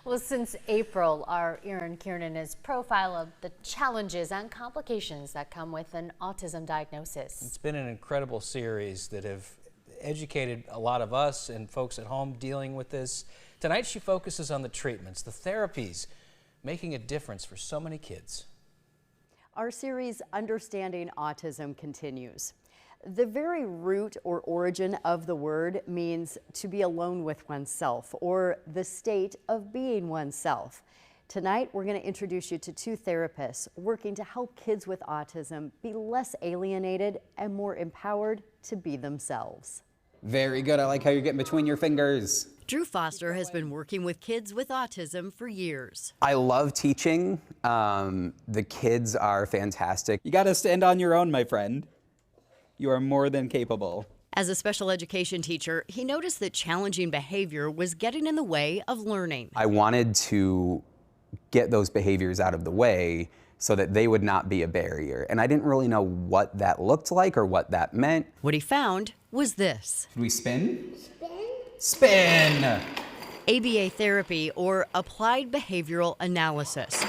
Well, since April, our Erin Kiernan has profiled the challenges and complications that come with an autism diagnosis. It's been an incredible series that have educated a lot of us and folks at home dealing with this. Tonight she focuses on the treatments, the therapies, making a difference for so many kids. Our series, Understanding Autism, continues. The very root or origin of the word means to be alone with oneself, or the state of being oneself. Tonight, we're going to introduce you to two therapists working to help kids with autism be less alienated and more empowered to be themselves. Very good. I like how you're getting between your fingers. Drew Foster has been working with kids with autism for years. I love teaching. The kids are fantastic. You got to stand on your own, my friend. You are more than capable. As a special education teacher, he noticed that challenging behavior was getting in the way of learning. I wanted to get those behaviors out of the way so that they would not be a barrier. And I didn't really know what that looked like or what that meant. What he found was this. Did we spin? Spin! ABA therapy, or applied behavioral analysis.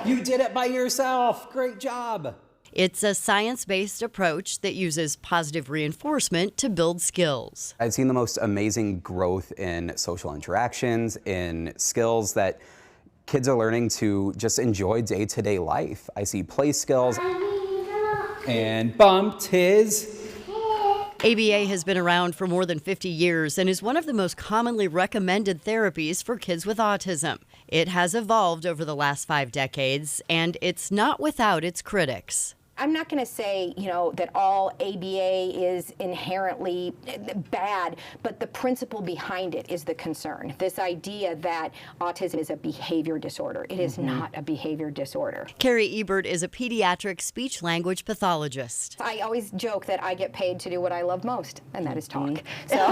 You did it by yourself. Great job. It's a science-based approach that uses positive reinforcement to build skills. I've seen the most amazing growth in social interactions, in skills that kids are learning to just enjoy day-to-day life. I see play skills. And bumped his. ABA has been around for more than 50 years and is one of the most commonly recommended therapies for kids with autism. It has evolved over the last 5 decades, and it's not without its critics. I'm not going to say, that all ABA is inherently bad, but the principle behind it is the concern. This idea that autism is a behavior disorder. It is not a behavior disorder. Carrie Ebert is a pediatric speech-language pathologist. I always joke that I get paid to do what I love most, and that is talk. So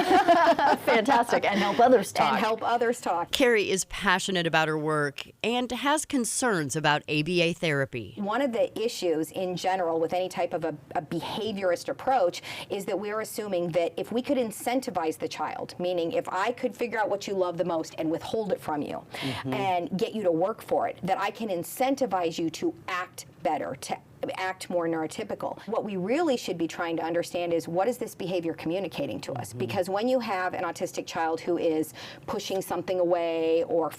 Fantastic, and help others talk. And help others talk. Carrie is passionate about her work and has concerns about ABA therapy. One of the issues in general with any type of a behaviorist approach is that we're assuming that if we could incentivize the child, meaning if I could figure out what you love the most and withhold it from you and get you to work for it, that I can incentivize you to act better, to act more neurotypical. What we really should be trying to understand is, what is this behavior communicating to us? Because when you have an autistic child who is pushing something away, or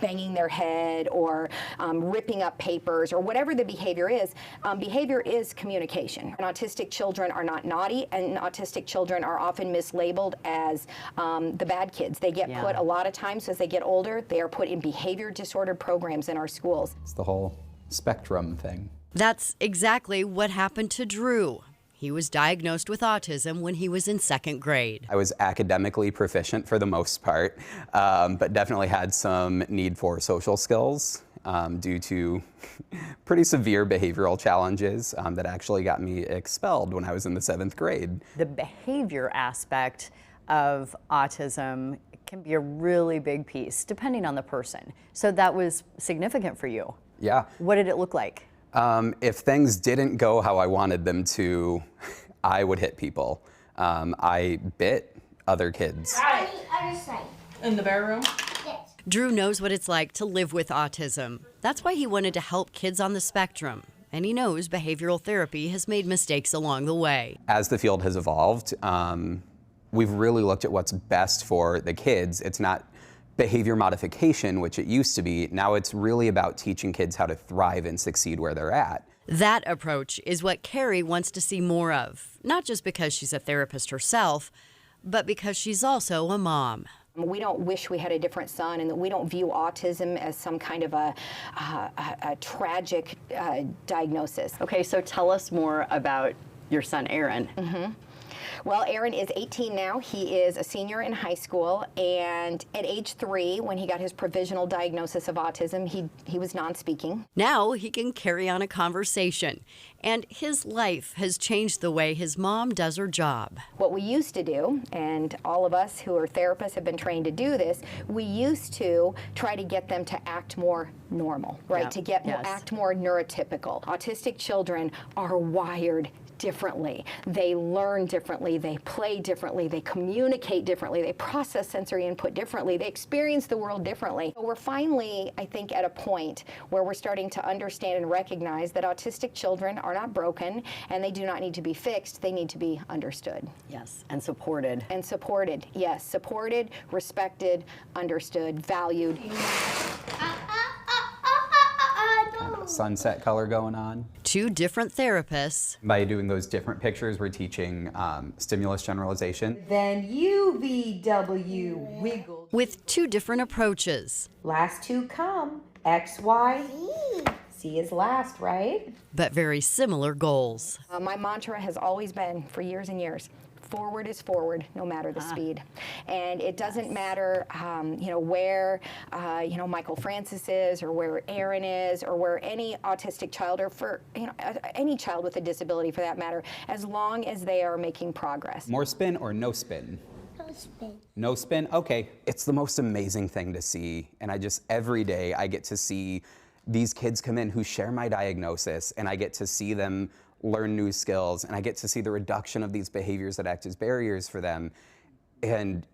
banging their head, or ripping up papers, or whatever the behavior is communication. And autistic children are not naughty, and autistic children are often mislabeled as the bad kids. They get put, a lot of times as they get older, they are put in behavior disorder programs in our schools. It's the whole spectrum thing. That's exactly what happened to Drew. He was diagnosed with autism when he was in 2nd grade. I was academically proficient for the most part, but definitely had some need for social skills due to pretty severe behavioral challenges that actually got me expelled when I was in the 7th grade. The behavior aspect of autism can be a really big piece, depending on the person. So that was significant for you. Yeah. What did it look like? If things didn't go how I wanted them to, I would hit people. I bit other kids. Other side. In the bear room? Yes. Drew knows what it's like to live with autism. That's why he wanted to help kids on the spectrum. And he knows behavioral therapy has made mistakes along the way. As the field has evolved, we've really looked at what's best for the kids. It's not behavior modification, which it used to be. Now it's really about teaching kids how to thrive and succeed where they're at. That approach is what Carrie wants to see more of, not just because she's a therapist herself, but because she's also a mom. We don't wish we had a different son, and that we don't view autism as some kind of a tragic diagnosis. Okay, so tell us more about your son, Aaron. Well, Aaron is 18 now. He is a senior in high school, and at age 3, when he got his provisional diagnosis of autism, he was non-speaking. Now he can carry on a conversation, and his life has changed the way his mom does her job. What we used to do, and all of us who are therapists have been trained to do this, we used to try to get them to act more normal, right? To get act more neurotypical. Autistic children are wired differently. They learn differently, they play differently, they communicate differently, they process sensory input differently, they experience the world differently. We're finally, I think, at a point where we're starting to understand and recognize that autistic children are not broken and they do not need to be fixed, they need to be understood. Yes, and supported. And supported, yes, supported, respected, understood, valued. Sunset color going on. Two different therapists. By doing those different pictures, we're teaching stimulus generalization. Then UVW wiggle. With two different approaches, Last two come. X, Y, Z. C is last, right? but very similar goals. My mantra has always been, for years and years, forward is forward, no matter the speed. And it doesn't matter, where, Michael Francis is, or where Aaron is, or where any autistic child, or for, any child with a disability for that matter, as long as they are making progress. More spin or no spin? No spin. No spin? Okay. It's the most amazing thing to see. And every day I get to see these kids come in who share my diagnosis, and I get to see them learn new skills, and I get to see the reduction of these behaviors that act as barriers for them. And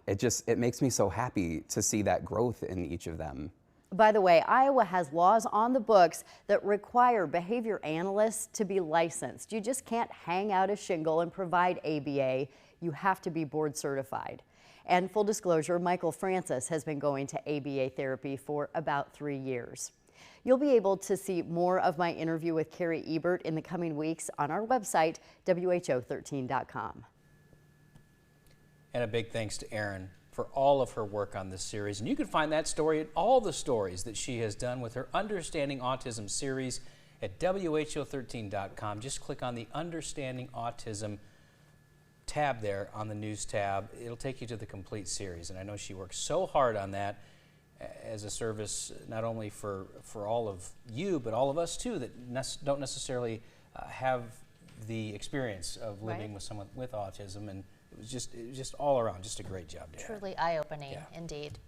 it makes me so happy to see that growth in each of them. By the way, Iowa has laws on the books that require behavior analysts to be licensed. You just can't hang out a shingle and provide ABA. You have to be board certified. And full disclosure, Michael Francis has been going to ABA therapy for about 3 years. You'll be able to see more of my interview with Carrie Ebert in the coming weeks on our website, WHO13.com. And a big thanks to Erin for all of her work on this series. And you can find that story and all the stories that she has done with her Understanding Autism series at WHO13.com. Just click on the Understanding Autism tab there on the news tab. It'll take you to the complete series. And I know she works so hard on that as a service, not only for all of you, but all of us too, that don't necessarily have the experience of living with someone with autism. And it was just all around, just a great job, Dad. Truly eye-opening, Yeah. indeed.